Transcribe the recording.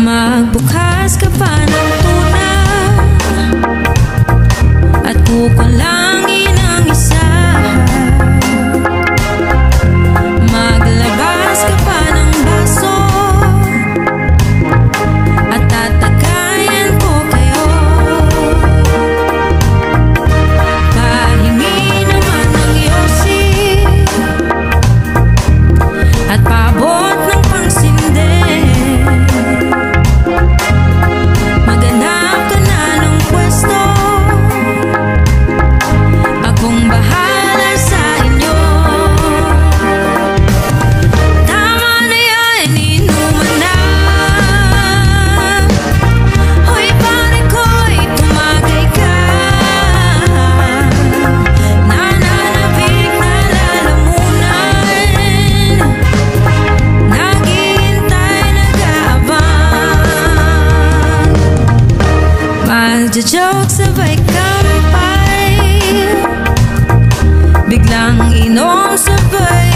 Magbukas ka pa ng tuna at kukulangin ang isa. Maglabas ka pa ng baso at tatagayan ko kayo. Pahingi naman ng yosi at paabot ng pangsindi. Maghanap ka na ng pwesto, akong bahala sa inyo. Tama na yan, inuman na. Hoy pare ko'y tumagay ka. Nananabik na lalamunan, naghihintay, nag-aabang. Magja-joke sabay kampay, biglang inom sabay